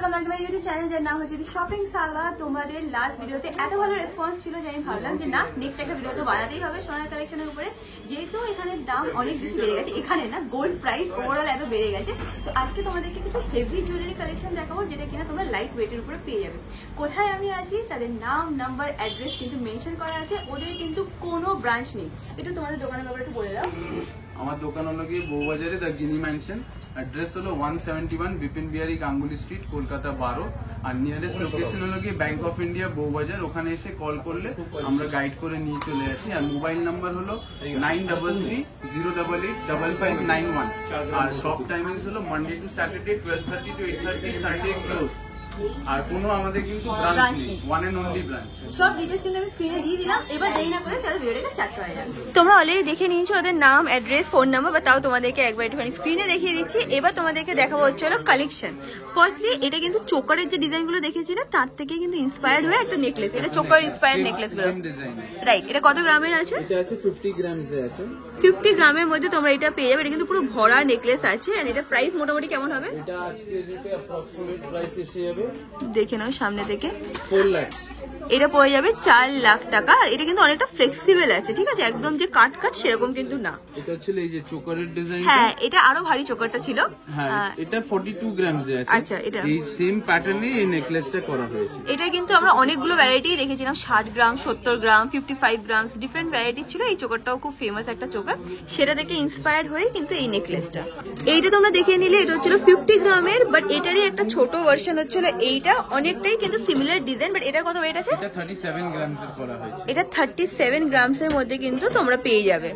Welcome back to my YouTube channel, যার নাম হচ্ছে শপিং সাগা। তোমাদের লাস্ট ভিডিওতে এত ভালো রেসপন্স ছিল যে আমি ভাবলাম যে না, নেক্সট একটা ভিডিও তো বানাতেই হবে সোনার কালেকশনের উপরে। যেহেতু এখানের দাম অনেক বেশি বেড়ে গেছে, এখানে না গোল্ড প্রাইস ওভারঅল এত বেড়ে গেছে, তো আজকে তোমাদেরকে কিছু হেভি জুয়েলারি কালেকশন দেখাবো যেটা কিনা তোমরা লাইট ওয়েটের উপরে পেয়ে যাবে। কোথায় আমি আছি, তাদের নাম, নাম্বার, অ্যাড্রেস কিন্তু মেনশন করা আছে। ওদের কিন্তু কোনো ব্রাঞ্চ নেই। একটু তোমাদের দোকানের ব্যাপারে একটু বলে দাও। আমার দোকান হলো গিয়ে বউবাজারে দ্য গিনি ম্যানশন। অ্যাড্রেস হলো 171 বিপিন বিহারি গাঙ্গুলি স্ট্রিট, কলকাতা 12। আর নিয়ারেস্ট লোকেশন হলো গিয়ে ব্যাংক অফ ইন্ডিয়া বউবাজার। ওখানে এসে কল করলে আমরা গাইড করে নিয়ে চলে আসি। আর মোবাইল নাম্বার হলো 9330885591। আর শপ টাইমিংস হলো Monday to Saturday 12:30 to 8:30, Sunday close. আর কোনো আমাদের কিন্তু ব্রাঞ্চ নেই, ওয়ান এন্ড অনলি ব্রাঞ্চ। সব ডিটেইলস কিন্তু আমি স্ক্রিনে দিয়ে দিলাম। এবার দেরি না করে চলো ভিডিওটা স্টার্ট করা যাক। তোমরা অলরেডি দেখে নিয়েছো ওদের নাম, অ্যাড্রেস, ফোন নাম্বার, বা তাও তোমাদেরকে একবার একটুখানি স্ক্রিনে দেখিয়ে দিচ্ছি। এবার তোমাদেরকে দেখাবো হচ্ছে হলো কালেকশন। ফার্স্টলি এটা কিন্তু চোকারের যে ডিজাইনগুলো দেখেছিলে তার থেকে কিন্তু ইন্সপায়ার্ড হয়ে একটা নেকলেস। এটা চোকার ইন্সপায়ার্ড নেকলেস গুলো, রাইট? এটা কত গ্রামের আছে? এটা আছে 50 গ্রামস এ আছে। 50 গ্রামের মধ্যে তোমরা এটা পেয়ে যাবে। এটা কিন্তু পুরো ভরা নেকলেস আছে। আর এটা প্রাইস মোটামুটি কেমন হবে? এটা আজকে রেটে অ্যাপ্রক্সিমেট প্রাইস এসে যাবে, দেখে নাও সামনে থেকে, 4 লাখ। এটা পড়ে যাবে 4 লাখ টাকা। আর এটা কিন্তু অনেকটা ফ্লেক্সিবল আছে, ঠিক আছে? একদম যে কাট সেরকম কিন্তু না। এটা ছিল এই যে চোকারের ডিজাইন। হ্যাঁ, এটা আরো ভারী চোকারটা ছিল। হ্যাঁ, এটা 42 গ্রামস এ আছে। আচ্ছা, এটা এই সেম প্যাটার্নে এই নেকলেসটা করা হয়েছে। এটা কিন্তু আমরা অনেকগুলো ভ্যারাইটি দেখেছিলাম, 60 গ্রাম, 70 গ্রাম, 55 গ্রাম, ডিফারেন্ট ভ্যারাইটি ছিল। এই চোকারটাও খুব ফেমাস একটা চোকার, সেটা থেকে ইন্সপায়ার্ড হয়ে কিন্তু এই নেকলেসটা। এইটা তোমরা দেখে নিলে, এটা হচ্ছিল 50 গ্রামের, বাট এটারই একটা ছোট ভার্সন হচ্ছিল এইটা। অনেকটাই কিন্তু সিমিলার ডিজাইন, বাট এটা কত ওয়েট আছে? এটা 37 গ্রামস এর করা হয়েছে। এটা 37 গ্রামস এর মধ্যে কিন্তু তোমরা পেয়ে যাবে।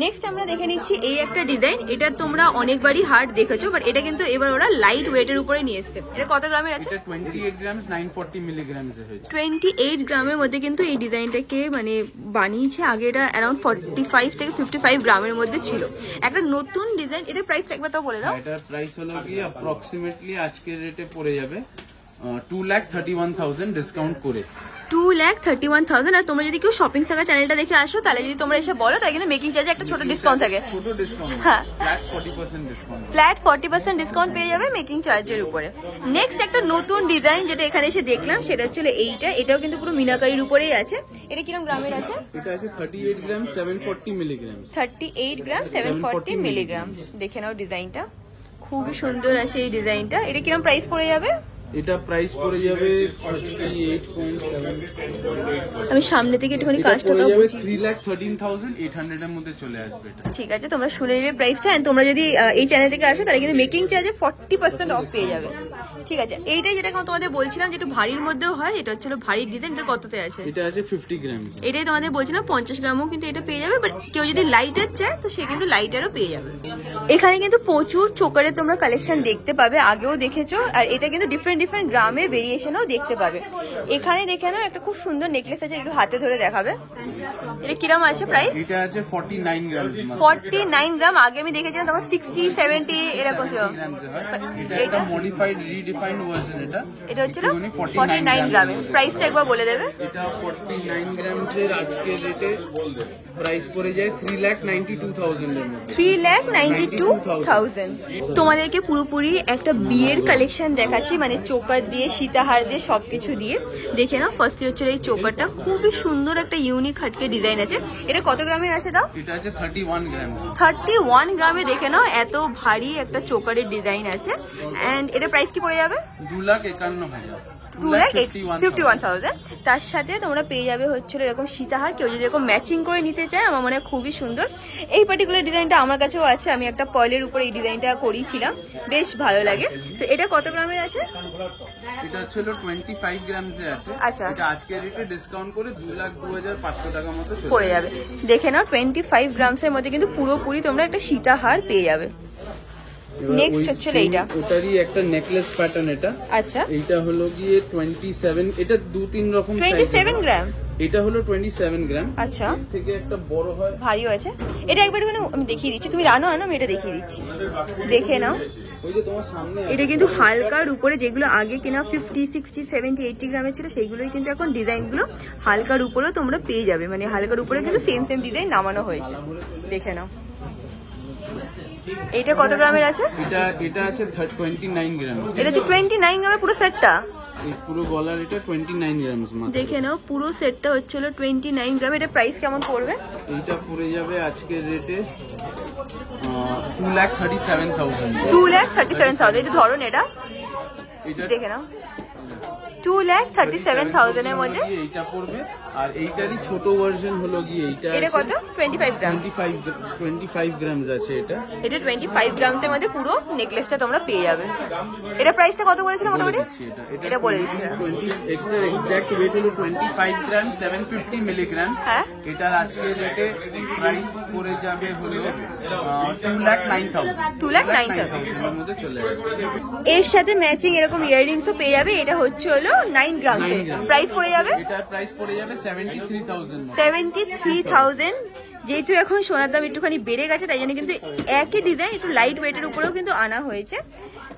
নেক্সট আমরা দেখে নিচ্ছি এই একটা ডিজাইন। এটার তোমরা অনেকবারই হার্ড দেখেছো, বাট এটা কিন্তু এবার ওরা লাইট ওয়েটের উপরে নিয়ে এসেছে। এটা কত গ্রামের আছে? এটা 28 গ্রামস 940 মিলিগ্রামস এর হয়েছে। 28 গ্রামের মধ্যে কিন্তু এই ডিজাইনটাকে মানে বানিয়েছে। আগে এটা অ্যারাউন্ড 45 থেকে 55 গ্রামের মধ্যে ছিল। একটা নতুন ডিজাইন। এটার প্রাইসটা একবার তাও বলে দাও। এটার প্রাইস হলো কি অ্যাপ্রক্সিমেটলি আজকের রেটে পড়ে যাবে 2,31,000 ডিসকাউন্ট করে। 2,31,000। আর তোমরা যদি কেউ শপিং সাগা চ্যানেলটা দেখে আসো, তাহলে যদি তোমরা এসে বলো, তাহলে কিন্তু মেকিং চার্জে একটা ছোট ডিসকাউন্ট থাকে। ছোট ডিসকাউন্ট, হ্যাঁ, ফ্ল্যাট 40% ডিসকাউন্ট। ফ্ল্যাট 40% ডিসকাউন্ট পেয়ে যাবে মেকিং চার্জের উপরে। নেক্সট একটা নতুন ডিজাইন যেটা এখানে এসে দেখলাম, সেটা হচ্ছে এইটা। এটাও কিন্তু পুরো মিনাকারির উপরেই আছে। এটা কিরকম গ্রামের আছে? এটা আছে 38 গ্রাম 740 মিলিগ্রাম। 38 গ্রাম 740 মিলিগ্রাম। দেখে নাও ডিজাইনটা, খুবই সুন্দর আছে এই ডিজাইনটা। এটা কিরকম প্রাইস পড়ে যাবে? এটা প্রাইস পড়ে যাবে 38.7। আমি সামনে থেকে একটুখানি কাজটাও বুঝি। 3,13,800 এর মধ্যে চলে আসবে এটা। ঠিক আছে, তোমরা শুনে নিলে প্রাইসটা। এন্ড তোমরা যদি এই চ্যানেল থেকে আসো, তাহলে কিন্তু মেকিং চার্জে 40% অফ পেয়ে যাবে। ঠিক আছে, এইটাই যেটা তোমাদের বলছিলাম যে একটু ভারীর মধ্যেও হয়। এটা হচ্ছে ভারী ডিজাইন। এটা কততে আছে? এটা আছে 50 গ্রাম। এটাই তোমাদের বলছিলাম 50 গ্রামও কিন্তু এটা পেয়ে যাবে। বাট কেউ যদি লাইটার চায়, তো সে কিন্তু লাইটারও পেয়ে যাবে। এখানে কিন্তু প্রচুর চোকারের তোমরা কালেকশন দেখতে পাবে, আগেও দেখেছো। আর এটা কিন্তু ডিফারেন্ট গ্রামের ভেরিয়েশনও দেখতে পাবে। এখানে দেখে নাও একটা খুব সুন্দর নেকলেস আছে, একটু হাতে ধরে দেখাবে। এটা কিরকম আছে প্রাইস? এটা আছে 49 গ্রাম। 49 গ্রাম। আগে আমি দেখেছিলাম তোমার 60, 70 এরকম ছিল। এটা একটা মডিফাইড রিডিফাইন্ড ভার্সন। এটা হচ্ছে 49 গ্রামে। প্রাইসটা একবার বলে দেবে। এটা 49 গ্রামস এর আজকে রেটে প্রাইস পড়ে যায় 3,92,000 এর মধ্যে। 3,92,000। তোমাদেরকে পুরোপুরি একটা বিয়ের কালেকশন দেখাচ্ছি, মানে চোকার দিয়ে, সীতাহার দিয়ে, সবকিছু দিয়ে। দেখে নাও, ফার্স্টে হচ্ছে এই চোকারটা, খুবই সুন্দর একটা ইউনিক হাটকে ডিজাইন আছে। এটা কত গ্রামের আছে দাও? এটা আছে 31 গ্রাম। 31 গ্রামে। দেখে নাও, এত ভারী একটা চোকারের ডিজাইন আছে। এন্ড এটা প্রাইস কি পড়ে যাবে? 2,51,000। 2,51,000। তার সাথে তোমরা পেয়ে যাবে হচ্ছে এরকম সীতাহার। কেউ যদি এরকম ম্যাচিং করে নিতে চায়, আমার মনে হয় খুবই সুন্দর। এই পার্টিকুলার ডিজাইনটা আমার কাছেও আছে। আমি একটা পয়েলের উপর এই ডিজাইনটা করিয়েছিলাম, বেশ ভালো লাগে। তো এটা কত গ্রামের আছে? এটা ছিল 25 গ্রামস এ আছে। আচ্ছা, এটা আজকে রেটে ডিসকাউন্ট করে 2,02,500 টাকা মতো পড়ে যাবে। দেখে নাও, 25 গ্রামস এর মধ্যে কিন্তু পুরোপুরি তোমরা একটা সীতাহার পেয়ে যাবে। নেক্সট হচ্ছে এইটা, ওটারই একটা নেকলেস প্যাটার্ন। এটা আচ্ছা, এটা হলো গিয়ে 27। এটা 2-3 রকম সাইজ। 27 গ্রাম। এটা হলো 27 গ্রাম। আচ্ছা, থেকে একটা বড় হয়, ভারীও আছে। এটা একবার আমি দেখিয়ে দিচ্ছি, তুমি জানো না, আমি এটা দেখিয়ে দিচ্ছি, দেখে নাও। ওই যে তোমার সামনে এটা কিন্তু হালকার উপরে, যেগুলো আগে কিনা 50, 60, 70, 80 গ্রামের ছিল, সেইগুলোই কিন্তু এখন ডিজাইনগুলো হালকার উপরেও তোমরা পেয়ে যাবে। মানে হালকার উপরে কিন্তু সেম ডিজাইন নামানো হয়েছে। দেখে নাও। এইটা কত গ্রামের আছে? এটা আছে 29 গ্রাম। এটা হচ্ছে 29 গ্রামের পুরো সেটটা। এই পুরো গলার এটা 29 গ্রাম মাত্র। দেখে নাও পুরো সেটটা হচ্ছিল 29 গ্রাম। এটা প্রাইস কেমন পড়বে? এইটা পড়ে যাবে আজকের রেটে 2,37,000। 2,37,000। এটা ধরুন এটা দেখে নাও 2,37,000 এর মধ্যে এইটা পড়বে। আর এইটারই ছোট ভার্সন হলো গিয়ে এটা কত? 25 গ্রাম। 25 গ্রাম আছে এটা। এটা 25 গ্রামসের মধ্যে পুরো নেকলেসটা তোমরা পেয়ে যাবে। এটা প্রাইসটা কত বলেছিল মোটামুটি? এটা বলে দিচ্ছি। এটার এক্সাক্ট ওয়েট হলো 25 গ্রাম 750 মিলিগ্রাম। হ্যাঁ, এটার আজকের রেটে প্রাইস পড়ে যাবে হলো 2,09,000। 2,09,000 এর মধ্যে চলে আসবে। এর সাথে ম্যাচিং এরকম ইয়াররিংসও পেয়ে যাবে। এটা হচ্ছে হলো 9 গ্রামসে। প্রাইস পড়ে যাবে, এটার প্রাইস পড়ে যাবে 73,000। 73,000। যেহেতু এখন সোনার দাম একটুখানি বেড়ে গেছে তাই জন্য কিন্তু একই ডিজাইন একটু লাইট ওয়েটের উপরেও কিন্তু আনা হয়েছে।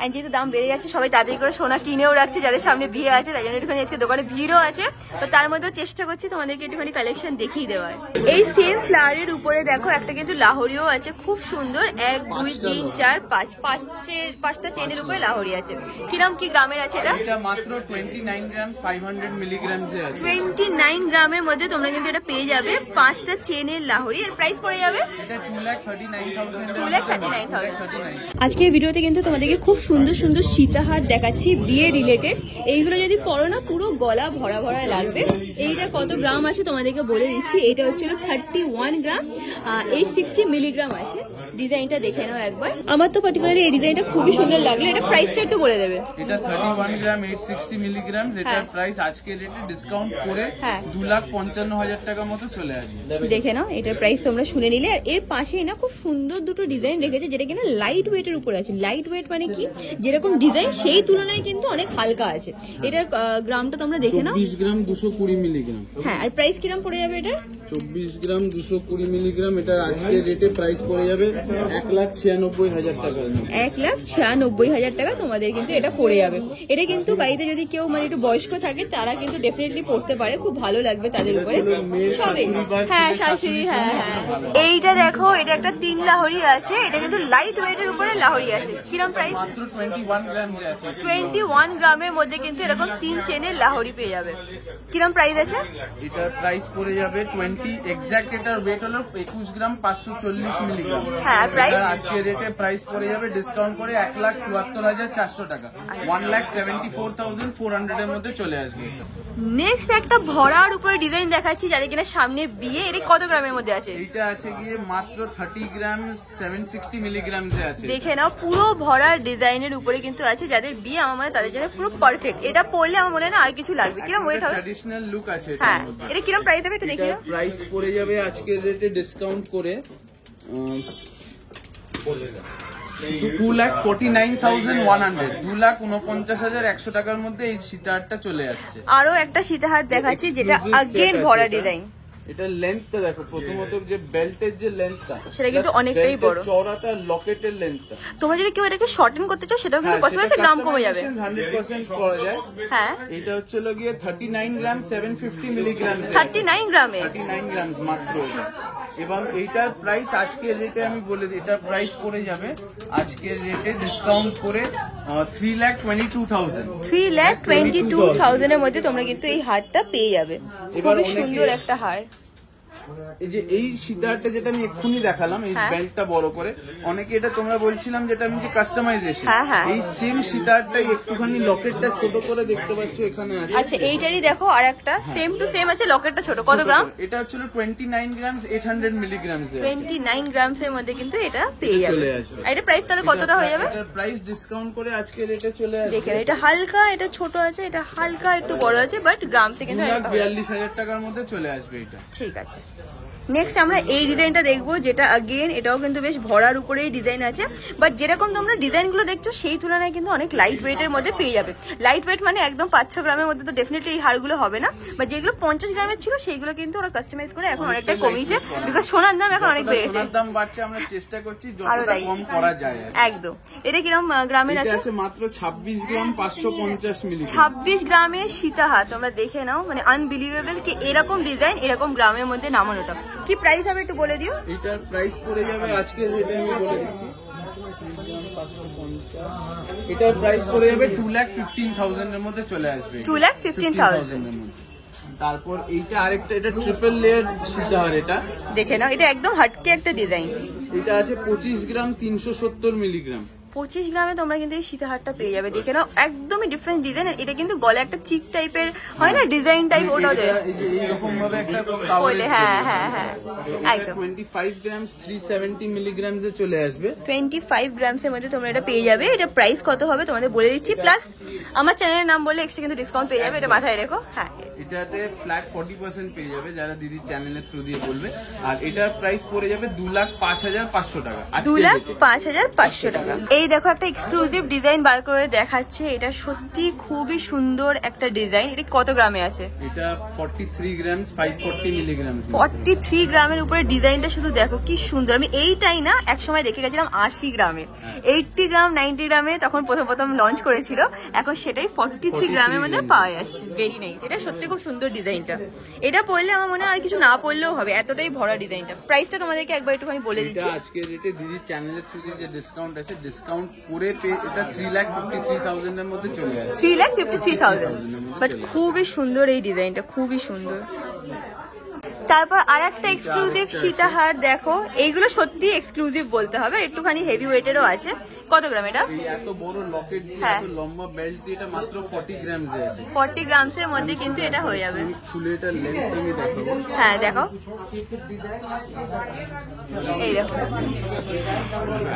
আর যেহেতু দাম বেড়ে যাচ্ছে সবাই তাড়াতাড়ি করে সোনা কিনেও রাখছে, যাদের সামনে বিয়ে আছে তাই জন্য একটুখানি আজকে দোকানে ভিড়ও আছে। তো তার মধ্যেও চেষ্টা করছি তোমাদেরকে একটুখানি কালেকশন দেখিয়ে দেওয়ার। এই সেম ফ্লাওয়ারের উপরে দেখো একটা কিন্তু লাহোরিও আছে, খুব সুন্দর। 1 2 3 4 5টা চেনের উপরে লাহোরি আছে। কিরম কি গ্রামের আছে এটা? এটা মাত্র 29 গ্রাম 500 মিলিগ্রামসে আছে। 29 গ্রামের মধ্যে তোমরা কিন্তু এটা পেয়ে যাবে 5টা চেনের লাহোরি। এর প্রাইস পড়ে যাবে এটা 2,39,000। 2,39,000। আজকের ভিডিওতে কিন্তু তোমাদেরকে খুব সুন্দর সুন্দর সীতাহার দেখাচ্ছি বিয়ে রিলেটেড। এইগুলো যদি পরো না পুরো গলা ভরা ভরা লাগবে। এইটা কত গ্রাম আছে তোমাদেরকে বলে দিচ্ছি। এটা হচ্ছিল 31 গ্রাম 860 মিলিগ্রাম আছে। ডিজাইনটা দেখে নাও একবার। আমার তো পার্টিকুলারলি এই ডিজাইনটা খুবই সুন্দর লাগলো। এটা প্রাইসটা একটু বলে দেবে। এটা 31 গ্রাম 860 মিলিগ্রাম। এটার প্রাইস আজকের রেটে ডিসকাউন্ট করে 2,55,000 টাকা মতো চলে আসবে। দেখে নাও এটার প্রাইস তোমরা শুনে নিলে। আর এর পাশেই না খুব সুন্দর দুটো ডিজাইন রেখেছে যেটা কিনা লাইট ওয়েটের উপরে আছে। লাইট ওয়েট মানে কি, যেরকম ডিজাইন সেই তুলনায় কিন্তু অনেক হালকা আছে। এটার গ্রামটা তোমরা দেখে নাও 24 গ্রাম 220 মিলিগ্রাম। হ্যাঁ, আর প্রাইস কিরম পড়ে যাবে এটা? 24 গ্রাম 220 মিলিগ্রাম। এটার আজকের রেটে প্রাইস পড়ে যাবে 1,96,000 টাকা। 1,96,000 টাকা তোমাদের কিন্তু এটা পড়ে যাবে। এটা কিন্তু বাড়িতে যদি কেউ মানে একটু বয়স্ক থাকে তারা কিন্তু ডেফিনেটলি পড়তে পারে, খুব ভালো লাগবে তাদের উপরে সবে। হ্যাঁ, শাশুড়ি। হ্যাঁ হ্যাঁ, এইটা দেখো এটা একটা 3 লাহোরি আছে। এটা কিন্তু লাইট ওয়েটের উপরে লাহোরি আছে। কিরম প্রাইস? মাত্র 21 গ্রাম আছে। 21 গ্রামের মধ্যে কিন্তু এরকম 3 চেনের লাহোরি পেয়ে যাবে। কিরম প্রাইস আছে? এটার প্রাইস পড়ে যাবে 20 এক্সাক্ট। এটার ওয়েট হলো 21 গ্রাম 540 মিলিগ্রাম। হ্যাঁ, প্রাইস আজকে রেটে প্রাইস পড়ে যাবে ডিসকাউন্ট করে 1,74,400 টাকা। 1,74,400 এর মধ্যে চলে আসবে। নেক্সট একটা ভরার উপরে ডিজাইন দেখাচ্ছি যাদের কিনা সামনে বিয়ে। এটা কত গ্রামের মধ্যে আছে? এটা আছে গিয়ে মাত্র 30 গ্রাম 760 মিলিগ্রাম আছে। দেখে নাও পুরো ভরার ডিজাইনের উপরে কিন্তু আছে। যাদের বিয়ে আমার মনে হয় তাদের জন্য পুরো পারফেক্ট। এটা পরলে আমার মনে হয় না আর কিছু লাগবে। কিরম ওয়েট হবে? ট্র্যাডিশনাল লুক আছে এটার হ্যাঁ, মধ্যে। এটা কিরম প্রাইস হবে একটু দেখি। প্রাইস পড়ে যাবে আজকের রেটে ডিসকাউন্ট করে 2,49,100। 2,49,100 টাকার মধ্যে এই সীতাহারটা চলে আসছে। আরো একটা সীতাহার দেখাচ্ছি যেটা আগের ভরা ডিজাইন। এটা লেন্থটা দেখো, প্রথমত যে বেল্টের যে লেন্থটা সেটা কিন্তু অনেকটাই বড়। চওড়াটা লকেটের লেন্থটা। তোমরা যদি কেউ এটাকে শর্টেন করতে চাও সেটাও কিন্তু পসিবল আছে, গ্রাম কমে যাবে। 100% করা যায়। হ্যাঁ, এটা হচ্ছে গিয়ে 39 গ্রাম 750 মিলিগ্রাম। 39 গ্রামে 39 গ্রাম মাত্র এটা। এবং এইটার প্রাইস আজকের রেটে আমি বলে দিই, এটার প্রাইস পড়ে যাবে আজকের রেটে ডিসকাউন্ট করে 3,22,000। 3,22,000 এর মধ্যে তোমরা কিন্তু এই হারটা পেয়ে যাবে। খুবই সুন্দর একটা হার। এই যে এই সীতাহারটা যেটা আমি এক্ষুনি দেখালাম, এই ব্যান্ডটা বড় করে, অনেকে এটা তোমরা বলছিলাম যেটা আমি যে কাস্টমাইজেশন, এই সেম সীতাহারটাই একটুখানি লকেটটা ছোট করে দেখতে পাচ্ছ এখানে আছে। আচ্ছা, এইটারই দেখো আর একটা সেম টু সেম আছে, লকেটটা ছোট। কত গ্রাম? এটা হচ্ছে 29 গ্রাম 800 মিলিগ্রাম। 29 গ্রামসের মধ্যে কিন্তু এটা পেয়ে যাবে। আর এটা প্রাইস তাহলে কতটা হয়ে যাবে? এটার প্রাইস ডিসকাউন্ট করে আজকে রেটে চলে আসবে। দেখেন এটা হালকা, এটা ছোট আছে, এটা হালকা একটু বড় আছে, বাট গ্রামসে কিন্তু 42,000 টাকার মধ্যে চলে আসবে এটা। ঠিক আছে। নেক্সট আমরা এই ডিজাইনটা দেখবো, যেটা अगेन এটাও কিন্তু বেশ ভরার উপরেই ডিজাইন আছে। বাট যেরকম তোমরা ডিজাইনগুলো দেখছো সেই তুলনায় কিন্তু অনেক লাইট ওয়েটের মধ্যে পেয়ে যাবে। লাইট ওয়েট মানে একদম 5-6 গ্রামের মধ্যে তো ডেফিনেটলি এই হারগুলো হবে না। বা যেগুলো 50 গ্রামের ছিল সেইগুলো কিন্তু ওরা কাস্টমাইজ করে এখন অনেকটা কমিয়েছে, বিকজ সোনার দাম এখন অনেক বেড়েছে। সোনার দাম বাড়ছে, আমরা চেষ্টা করছি যতটা কম করা যায়। একদম। এটা কিরকম গ্রামের আছে? এটা আছে মাত্র 26 গ্রাম 550 মিলি। 26 গ্রামের সীতাহার তোমরা দেখে নাও, মানে আনবিলিভেবল কি এরকম ডিজাইন এরকম গ্রামের মধ্যে নামানোটা। কি প্রাইস হবে একটু বলে দিও। এটার প্রাইস পড়ে যাবে আজকের রেটে আমি বলে দিচ্ছি এটার প্রাইস পড়ে যাবে 2,15,000 এর মধ্যে চলে আসবে। 2,15,000 এর মধ্যে। তারপর এইটা আরেকটা, এটা ট্রিপল লেয়ার সীতাহার। এটা দেখে নাও, এটা একদম হাটকে একটা ডিজাইন। এটা আছে 25 গ্রাম 370 মিলিগ্রাম। 25 গ্রামে তোমরা কিন্তু এই সীতাহারটা পেয়ে যাবে। দেখে নাও, একদমই ডিফারেন্ট ডিজাইন। এটা কিন্তু গলা একটা চিক টাইপের হয় না, ডিজাইন টাইপ, ওটাও দেয় এইরকম ভাবে একটা বলে। হ্যাঁ হ্যাঁ হ্যাঁ, একদম 25 গ্রাম 370 মিলিগ্রাম এ চলে আসবে। 25 গ্রামসের মধ্যে তোমরা এটা পেয়ে যাবে। এটা প্রাইস কত হবে তোমাদের বলে দিচ্ছি, প্লাস আমার চ্যানেলের নাম বললে এক্সট্রা কিন্তু ডিসকাউন্ট পেয়ে যাবে, এটা মাথায় রেখো। হ্যাঁ, এটাতে ফ্ল্যাট 40% পেয়ে যাবে যারা দিদির চ্যানেলের থ্রু দিয়ে বলবে। আর এটার প্রাইস পড়ে যাবে 2,05,500 টাকা। 2,05,500 টাকা। এই দেখো একটা এক্সক্লুসিভ ডিজাইন বার করে দেখাচ্ছে। এটা সত্যি খুবই সুন্দর একটা ডিজাইন। এটা কত গ্রামে আছে? এটা 43 গ্রাম 540 মিলিগ্রাম। 43 গ্রামের উপরে ডিজাইনটা শুধু দেখো কি সুন্দর। আমি এইটাই না একসময় দেখে গেছিলাম 80 গ্রামে, 80 গ্রাম 90 গ্রামে তখন প্রথম লঞ্চ করেছিল। এখন সেটাই 43 গ্রামের মধ্যে পাওয়া যাচ্ছে। ভেরি নাইস, এটা সত্যি খুব সুন্দর ডিজাইনটা। এটা পরলে আমার মনে হয় আর কিছু না পরলেও হবে, এতটাই ভরা ডিজাইনটা। প্রাইসটা তোমাদেরকে একবার একটুখানি বলে দিচ্ছি। আজকে রেটে দিদির চ্যানেলের থ্রু যে ডিসকাউন্ট আছে, ডিসকাউন্ট করে এটা 3,53,000 এর মধ্যে চলে আসে। 3,53,000, বাট খুবই সুন্দর এই ডিজাইনটা, খুবই সুন্দর। তারপর আর একটা এক্সক্লুসিভ সীতাহার দেখো। এইগুলো সত্যি এক্সক্লুসিভ বলতে হবে, একটুখানি হেভি ওয়েটেরও আছে। কত গ্রাম এটা? এত বড় লকেট দিয়ে এত লম্বা বেল্ট দিয়ে এটা মাত্র 40 গ্রাম আছে। 40 গ্রামসের মধ্যে কিন্তু এটা হয়ে যাবে। খুলে এটা লেন্থ আমি দেখাবো। হ্যাঁ দেখো, এই দেখো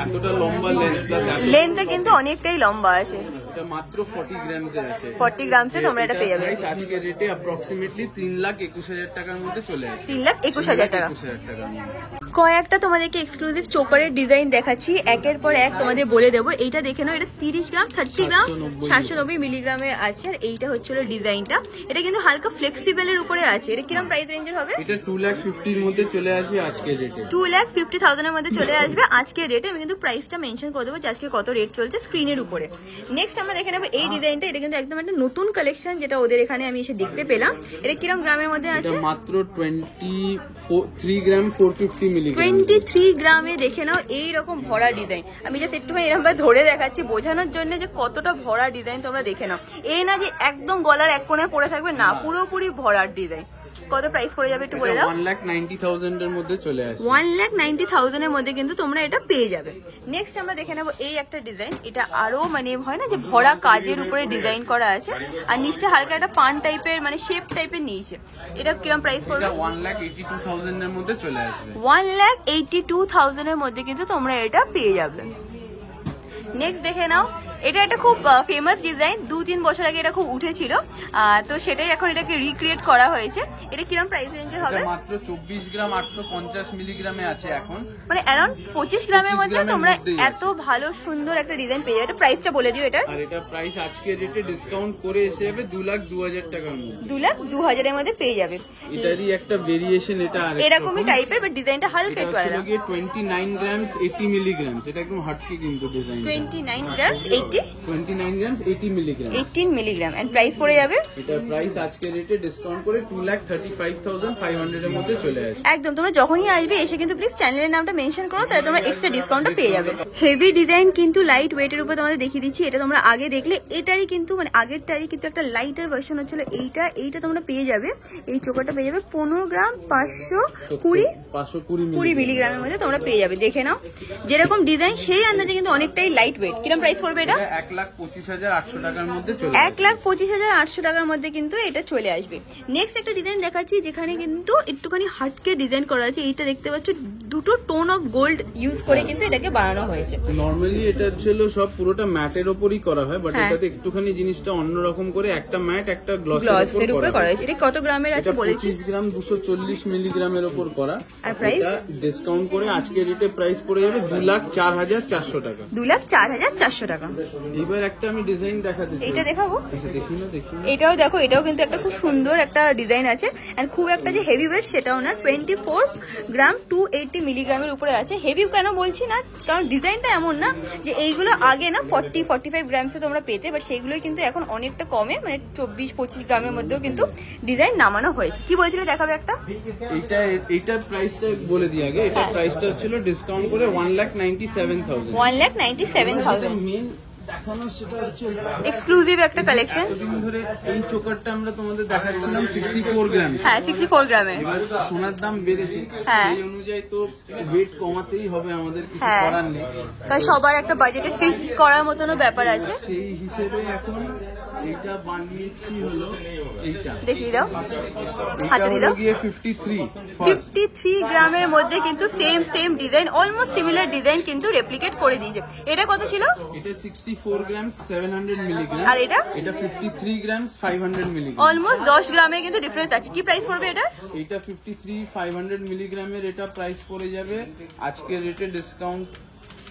এতটা লম্বা লেন্থ, প্লাস লেন্থটা কিন্তু অনেকটাই লম্বা আছে। এটা মাত্র 40 গ্রাম আছে। 40 গ্রামসে তোমরা এটা পেয়ে যাবে। আজকে রেটে অ্যাপ্রক্সিমেটলি 3,21,000 টাকার মধ্যে চলে আসে। 3,21,000 টাকা। কয়েকটা তোমাদেরকে এক্সক্লুসিভ চোকারের ডিজাইন দেখাচ্ছি, একের পর এক তোমাদের বলে দেবো। এইটা দেখে নাও, এটা 30 গ্রাম 30 গ্রাম 790 মিলিগ্রামে আছে। আর এইটা হচ্ছিল ডিজাইনটা। এটা কিন্তু হালকা ফ্লেক্সিবলের উপরে আছে। এটা কিরকম প্রাইস রেঞ্জের হবে? এটা 2,50,000 এর মধ্যে চলে আসবে আজকে রেটে। 2,50,000 এর মধ্যে চলে আসবে আজকে রেটে। আমি কিন্তু প্রাইসটা মেনশন করে দেবো যে আজকে কত রেট চলছে স্ক্রিনের উপরে। নেক্সট আমরা দেখে নেবো এই ডিজাইনটা। এটা কিন্তু একদম একটা নতুন কালেকশন, যেটা ওদের এখানে আমি এসে দেখতে পেলাম। এটা কিরকম গ্রামের মধ্যে আছে? মাত্র 23 গ্রাম 450 মিলিগ্রাম। 23 গ্রামে দেখে নাও এইরকম ভরা ডিজাইন। আমি জাস্ট একটুখানি এরকম ভাবে ধরে দেখাচ্ছি বোঝানোর জন্য যে কতটা ভরা ডিজাইন তোমরা দেখে নাও। এই না যে একদম গলার এক কোণায় পড়ে থাকবে, না, পুরোপুরি ভরার ডিজাইন। কত প্রাইস পড়ে যাবে একটু বলে দাও? 1,90,000 এর মধ্যে চলে আসবে। 1,90,000 এর মধ্যে কিন্তু তোমরা এটা পেয়ে যাবে। নেক্সট আমরা দেখে নেবো এই একটা ডিজাইন। এটা আরো মানে হয় না যে ভরা কাজের উপরে ডিজাইন করা আছে, আর নিচটা হালকা একটা পান টাইপের মানে শেপ টাইপের নিয়েছে। এটা কিরকম প্রাইস পড়বে? এটা 1,82,000 এর মধ্যে চলে আসবে। 1,82,000 এর মধ্যে কিন্তু তোমরা এটা পেয়ে যাবে। নেক্সট দেখে নাও, এটা একটা খুব ফেমাস ডিজাইন। 2-3 বছর আগে এটা খুব উঠেছিল, তো সেটাই এখন এটাকে রিক্রিয়েট করা হয়েছে। এটা কিরকম প্রাইস রেঞ্জে হবে? মাত্র 24 গ্রাম 850 মিলিগ্রামে আছে এখন, মানে অ্যারাউন্ড 25 গ্রামের মধ্যে তোমরা এত ভালো সুন্দর একটা ডিজাইন পেয়ে যাবে। প্রাইসটা বলে দিও এটা। আর এটা প্রাইস আজকে রেটে ডিসকাউন্ট করে এসে যাবে 2,02,000 টাকার মধ্যে। 2,02,000 এর মধ্যে পেয়ে যাবে। এটারই একটা ভেরিয়েশন, এটা এরকমই টাইপের, বাট ডিজাইনটা হালকা একটু আলাদা। 29 গ্রাম 80 মিলিগ্রাম। এটা একদম হটকে কিন্তু design. 29 gram 29 gram 80 milligram, 18 milligram. And price পড়ে যাবে? এটা প্রাইস আজকে রেটে ডিসকাউন্ট করে 2,35,500 এর মধ্যে চলে আসবে। একদম, তোমরা যখনই আসবে এসে কিন্তু প্লিজ চ্যানেলের নামটা মেনশন করো, তাহলে তোমরা এক্সট্রা ডিসকাউন্টটা পেয়ে যাবে। হেভি ডিজাইন কিন্তু লাইট ওয়েটের উপর তোমাদের দেখিয়ে দিচ্ছি। এটা তোমরা আগে দেখলে, এটারই কিন্তু মানে আগেরটারই কিন্তু একটা লাইটার ভার্সন হচ্ছিল এইটা তোমরা পেয়ে যাবে। এই চোকারটা পেয়ে যাবে 15 গ্রাম 520 মিলিগ্রামের মধ্যে তোমরা পেয়ে যাবে। দেখে নাও যেরকম ডিজাইন সেই আন্দাজে কিন্তু অনেকটাই লাইট ওয়েট। কিরকম প্রাইস পড়বে এটা? 1,25,800 টাকার মধ্যে চলে 1,25,800 টাকার মধ্যে কিন্তু এটা চলে আসবে। নেক্সট একটা ডিজাইন দেখাচ্ছি, যেখানে কিন্তু একটুখানি হাটকে ডিজাইন করা আছে। এইটা দেখতে পাচ্ছ, দুটো টোন অফ গোল্ড ইউজ করে কিন্তু এটাকে বানানো হয়েছে। নরমালি এটা ছিল সব পুরোটা ম্যাটের উপরই করা হয়, বাট এটাতে একটুখানি জিনিসটা অন্যরকম করে একটা ম্যাট একটা গ্লসের উপর করা হয়েছে। এটা কত গ্রামের আছে বলেছি? 25 গ্রাম 240 মিলিগ্রামের উপর করা। আর প্রাইস ডিসকাউন্ট করে আজকে রেটে প্রাইস পড়ে যাবে 2,04,400 টাকা। 2,04,400 টাকা। এবার একটা আমি ডিজাইন দেখাতে চাই। এটা দেখাবো? দেখি না। এটাও দেখো, এটাও কিন্তু একটা খুব সুন্দর একটা ডিজাইন আছে। আর খুব একটা যে হেভি ওয়েট সেটাও না। 24 গ্রাম 280 মিলিগ্রামের উপরে আছে। হেভি কেন বলছি না, কারণ ডিজাইনটা এমন না যে এইগুলো আগে না 40-45 গ্রামসে তোমরা পেতে, বাট সেগুলোই কিন্তু এখন অনেকটা কমে, মানে 24-25 গ্রামের মধ্যেও কিন্তু ডিজাইন নামানো হয়েছে। কি বলেছিলে দেখাবে একটা? এইটার প্রাইসটা বলে দিই আগে। এটার প্রাইসটা হচ্ছিল ডিসকাউন্ট করে 1,97,000। 1,97,000 মেন দেখানো সেটা হচ্ছে এক্সক্লুসিভ একটা কালেকশন। এতদিন ধরে এই চোকারটা আমরা তোমাদের দেখাচ্ছিলাম 64 গ্রাম। হ্যাঁ 64 গ্রামে। এবার সোনার দাম বেড়েছে, হ্যাঁ। সেই অনুযায়ী তো ওয়েট কমাতেই হবে, আমাদের কিছু হ্যাঁ, করার নেই। কারণ সবার একটা বাজেটে ফিক্স করার মতনও ব্যাপার আছে। সেই হিসেবে এখন এইটা বানিয়েছি হলো এইটা, দেখিয়ে দাও, এটা হাতে দিয়ে হলো দাও। গিয়ে 53 53 গ্রামের মধ্যে কিন্তু same design, almost similar design কিন্তু রেপ্লিকেট করে দিয়েছে। এটা কত ছিল? এটা 64 গ্রাম 700 মিলিগ্রাম। আর এটা? এটা 53 গ্রাম 500 মিলিগ্রাম। অলমোস্ট 10 গ্রামে কিন্তু ডিফারেন্স আছে। কি প্রাইস পড়বে এটা? এটা 53 500 মিলিগ্রামের এটা প্রাইস পড়ে যাবে আজকের রেটে ডিসকাউন্ট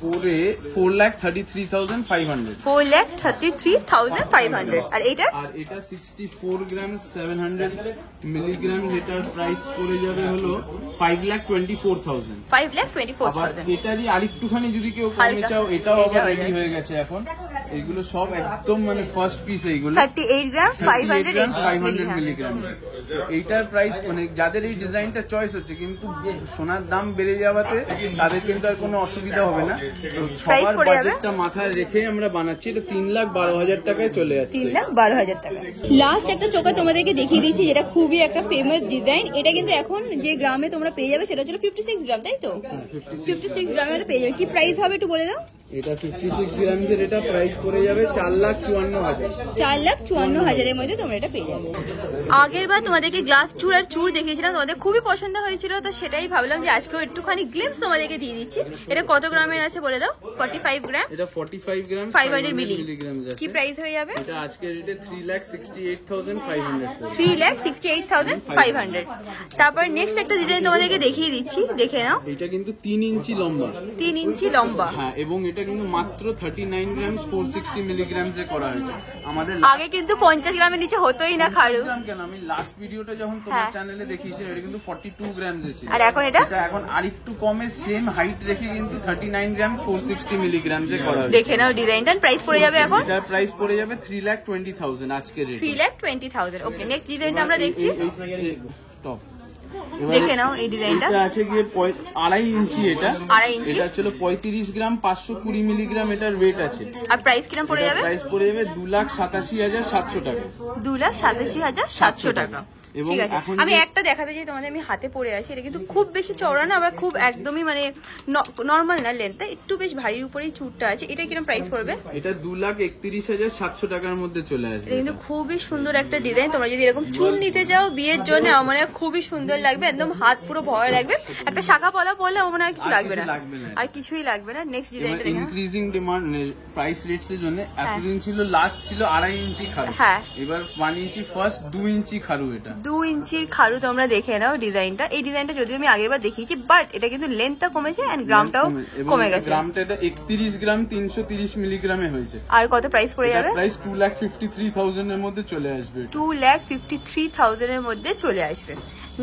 করে 4,33,500। 4,33,500। আর এটা? আর এটা 64 গ্রাম 700 মিলিগ্রাম, যেটার প্রাইস পড়ে যাবে হলো 5,24,000। 5,24,000। এটারই আরেকটুখানি যদি কেউ কমে হালকা। চাও, এটাও আবার রেডি হয়ে গেছে এখন। এগুলো সব একদম মানে ফার্স্ট পিস, এইগুলো 38 গ্রাম 500 মিলিগ্রাম। এইটার প্রাইস মানে যাদের এই ডিজাইনটা চয়েস হচ্ছে, কিন্তু সোনার দাম বেড়ে যাওয়াতে তাদের কিন্তু আর কোনো অসুবিধা হবে না। তো সবার পড়ে যাবে? বাজেটটা মাথায় রেখে আমরা বানাচ্ছি। এটা 3,12,000 টাকায় চলে আসছে। 3,12,000 টাকা। লাস্ট একটা চোকা তোমাদেরকে দেখিয়ে দিচ্ছি, যেটা খুবই একটা ফেমাস ডিজাইন। এটা কিন্তু এখন যে গ্রামে তোমরা পেয়ে যাবে সেটা ছিল 56 গ্রাম, তাই তো? 56 গ্রামে পেয়ে যাবে। কি প্রাইস হবে একটু বলে দাও? এটা 56 গ্রামের এটা প্রাইস পড়ে যাবে 4,54,000। 4,54,000 এর মধ্যে তোমরা এটা পেয়ে যাবে। আগের বার তোমাদেরকে গ্লাস চুর আর চুর দেখিয়েছিলাম, তোমাদের খুবই পছন্দ হয়েছিল, তো সেটাই ভাবলাম যে আজকেও একটুখানি গ্লিমস তোমাদেরকে দিয়ে দিচ্ছি। এটা কত গ্রামের আছে বলে দাও? 45 গ্রাম। এটা 45 গ্রাম 500 মিলিগ্রাম। কি প্রাইস হয়ে যাবে? এটা আজকের রেটে 3,68,500। 3,68,500। তারপর নেক্সট একটা ডিজাইন তোমাদেরকে দেখিয়ে দিচ্ছি, দেখে নাও। এটা কিন্তু 3 ইঞ্চি লম্বা। 3 ইঞ্চি লম্বা। হ্যাঁ, এবং এটা কিন্তু মাত্র 39 গ্রাম 460 মিলিগ্রাম এ করা হয়েছে। আমাদের আগে কিন্তু 50 গ্রামের নিচে হতোই না খাড়ু। গ্রাম কেন, আমি লাস্ট ভিডিওটা যখন তোমার চ্যানেলে দেখিয়েছিলাম এটা কিন্তু 42 গ্রাম ছিল। আর এখন এটা এখন আরেকটু কমে সেম হাইট রেখে কিন্তু 39 গ্রাম 460 মিলিগ্রাম এ করা হয়েছে। দেখে নাও ডিজাইনটা। প্রাইস পড়ে যাবে এখন? এটার প্রাইস পড়ে যাবে 3,20,000 আজকের রেটে। 3,20,000। ওকে, নেক্সট ডিজাইনটা আমরা দেখছি। টপ দেখে নাও এই ডিজাইনটা। এটা আছে গিয়ে 2.5 ইঞ্চি। এটা 2.5 ইঞ্চি। এটা ছিল 35 গ্রাম 520 মিলিগ্রাম এটার ওয়েট আছে। আর প্রাইস কিরকম পড়ে যাবে? প্রাইস পড়ে যাবে 2,87,700 টাকা। 2,87,700 টাকা। ঠিক আছে, আমি একটা দেখাতে চাই তোমাদের। আমি হাতে পরে আছি, এটা কিন্তু খুব বেশি চওড়া না, আবার খুব একদমই মানে নর্মাল না, লেন্থ একটু বেশ ভারীর উপরেই চুরটা আছে। এটা কিরকম প্রাইস পড়বে? এটা 2,31,700 টাকার মধ্যে চলে আসবে। এটা কিন্তু খুবই সুন্দর একটা ডিজাইন। তোমরা যদি এরকম চুর নিতে যাও বিয়ের জন্য, আমার মনে হয় খুবই সুন্দর লাগবে, একদম হাত পুরো ভয় লাগবে। একটা শাখা পলা পরলে আমার মনে হয় কিছু লাগবে না, আর কিছুই লাগবে না। নেক্সট ডিজাইনটা দেখো। ইনক্রিজিং ডিমান্ড প্রাইস রেটস এর জন্য এতদিন ছিল লাস্ট ছিল 2.5 ইঞ্চি খারু। হ্যাঁ, এবার বানিয়েছি ফার্স্ট 2 ইঞ্চি খারু। এটা 2 ইঞ্চির খারু। তোমরা দেখে নাও ডিজাইনটা। এই ডিজাইনটা যদিও আমি আগেরবার দেখিয়েছি, বাট এটা কিন্তু লেন্থটা কমেছে এন্ড গ্রামটাও কমে গেছে। গ্রামটা এটা 31 গ্রাম 330 মিলিগ্রামে হয়েছে। আর কত প্রাইস পড়ে যাবে? প্রাইস 2,53,000 এর মধ্যে চলে আসবে। 2,53,000 এর মধ্যে চলে আসবে।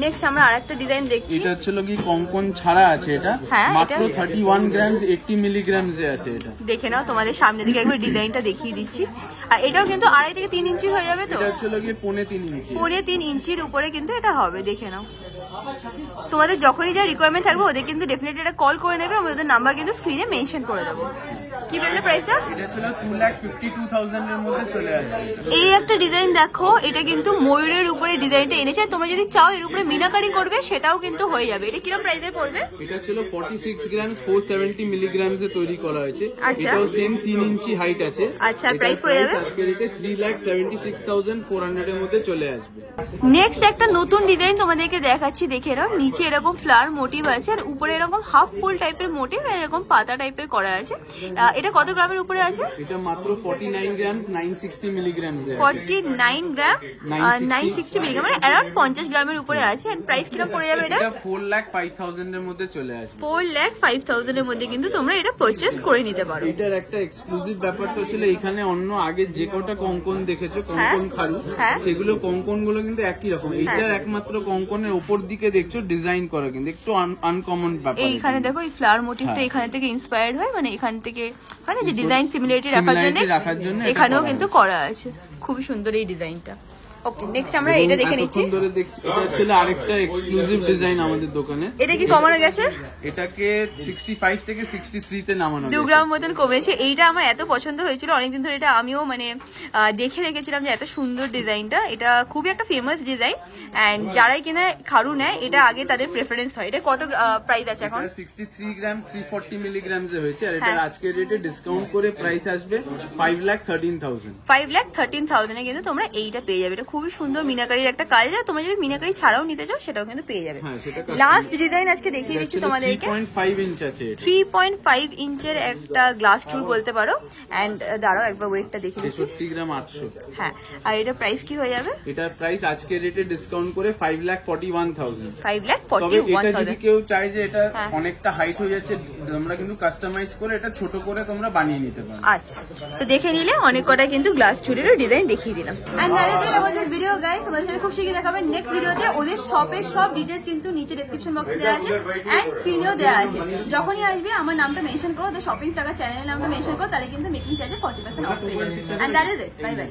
নেক্সট আমরা আরেকটা ডিজাইন দেখছি। এটা হচ্ছে কি কঙ্কন ছাড়া আছে। এটা মাত্র 31 গ্রাম 80 মিলিগ্রাম এ আছে। এটা দেখে নাও, তোমাদের সামনে দিকে একবার ডিজাইনটা দেখিয়ে দিচ্ছি। আর এটাও কিন্তু 2.5 থেকে 3 ইঞ্চি হয়ে যাবে। তো এটা হচ্ছে কি 3.5 ইঞ্চি। 3 ইঞ্চির উপরে কিন্তু এটা হবে। দেখে নাও, তোমাদের যখনই যা রিকোয়ারমেন্ট থাকবে ওদের কিন্তু ডেফিনেটলি এটা কল করে নেবে। আমাদের নাম্বার কিন্তু স্ক্রিনে মেনশন করে দেবো। কি বললে প্রাইসটা? এটা ছিল 2,52,000 এর মধ্যে চলে আসবে। এই একটা ডিজাইন দেখো, এটা কিন্তু ময়ূরের উপরে ডিজাইনটা এনেছে। তোমরা যদি চাও এর উপরে মিনাকারি করবে সেটাও কিন্তু হয়ে যাবে। এটা কিরকম প্রাইসে পড়বে? এটা ছিল 46 গ্রাম 470 মিলিগ্রাম এ তৈরি করা হয়েছে। আচ্ছা, এটাও সেম 3 ইঞ্চি হাইট আছে। আচ্ছা, প্রাইস পড়ে যাবে আজকের রেটে 3,76,400 এর মধ্যে চলে আসবে। নেক্সট একটা নতুন ডিজাইন তোমাদেরকে দেখাচ্ছি, দেখে নাও। নিচে এরকম ফ্লাওয়ার মোটিভ আছে, আর উপরে এরকম হাফ ফুল টাইপের মোটিভ, এরকম পাতা টাইপের করা আছে। এটা কত গ্রামের উপরে আছে? এটা মাত্র 49 গ্রামস 960 মিলিগ্রাম 49 গ্রাম 960 মিলিগ্রাম, মানে অ্যারাউন্ড 50 গ্রামের উপরে আছে। এন্ড প্রাইস কিরকম পড়ে যাবে এটা? এটা 4,05,000 এর মধ্যে চলে আসবে। 4,05,000 এর মধ্যে কিন্তু তোমরা এটা পারচেজ করে নিতে পারো। এটার একটা এক্সক্লুসিভ ব্যাপারটা ছিল, এখানে অন্য আগে যে কটা কঙ্কন দেখেছো, কঙ্কন খারু, সেগুলো কঙ্কন গুলো কিন্তু একই রকম। এইটার একমাত্র কঙ্কনের উপর দিকে দেখছো ডিজাইন করা, কিন্তু একটু আনকমন ব্যাপার। এইখানে দেখো এই ফ্লাওয়ার মোটিভটা এখান থেকে ইন্সপায়ার্ড হয়, মানে এখান থেকে হয় না যে ডিজাইন সিমিলারিটি রাখার জন্য এখানেও কিন্তু করা আছে। খুবই সুন্দর এই ডিজাইনটা। ওকে, নেক্সট আমরা এটা দেখে নিচ্ছি। এটা ছিল আরেকটা এক্সক্লুসিভ ডিজাইন আমাদের দোকানে। এটা কি কমানো গেছে? এটাকে 65 থেকে 63 তে নামানো গেছে। 2 গ্রাম মতন কমেছে। এইটা আমার এত পছন্দ হয়েছিল অনেকদিন ধরে, এটা আমিও মানে দেখে রেখেছিলাম যে এত সুন্দর ডিজাইনটা। এটা খুবই একটা ফেমাস ডিজাইন, এন্ড যারাই কিনা খারু নেয় এটা আগে তাদের প্রেফারেন্স হয়। এটা কত প্রাইস আছে এখন? 63 গ্রাম 340 মিলিগ্রাম এ হয়েছে, আর এটা আজকে রেটে ডিসকাউন্ট করে প্রাইস আসবে 5,13,000। 5,13,000 এ কিন্তু তোমরা এইটা পেয়ে যাবে। এটা খুবই সুন্দর মিনাকারির একটা কাজ। তোমরা যদি মিনাকারি ছাড়াও নিতে চাও সেটাও কিন্তু পেয়ে যাবে। লাস্ট ডিজাইন আজকে দেখিয়ে দিচ্ছি তোমাদেরকে। 3.5 ইঞ্চ আছে, 3.5 ইঞ্চের একটা গ্লাস টুল বলতে পারো। এন্ড দাঁড়াও একবার ওয়েটটা দেখে দিচ্ছি। 63 গ্রাম 800। হ্যাঁ, আর এটা প্রাইস কি হয়ে যাবে? এটার প্রাইস আজকে রেটে ডিসকাউন্ট করে 5,41,000। 5,41,000। এটা যদি কেউ চায় যে এটা অনেকটা হাইট হয়ে যাচ্ছে, আমরা কিন্তু কাস্টমাইজ করে এটা ছোট করে তোমরা বানিয়ে নিতে পারো। আচ্ছা, তো দেখে নিলে অনেক কটা কিন্তু গ্লাস টুলেরও ডিজাইন দেখিয়ে দিলাম। এন্ড আমাদের ভিডিও গাইস তোমাদের সাথে খুব শিখে দেখাবে নেক্সট ভিডিওতে। ওদের শপের সব ডিটেইলস কিন্তু নিচে ডেসক্রিপশন বক্সে দেওয়া আছে এন্ড স্ক্রিনেও দেওয়া আছে। যখনই আসবে আমার নামটা মেনশন করো, তো শপিং টাকা চ্যানেলের নামটা মেনশন করো, তাহলে কিন্তু মেকিং চার্জে 40% অফ পেয়ে যাবে। And that is it, bye by.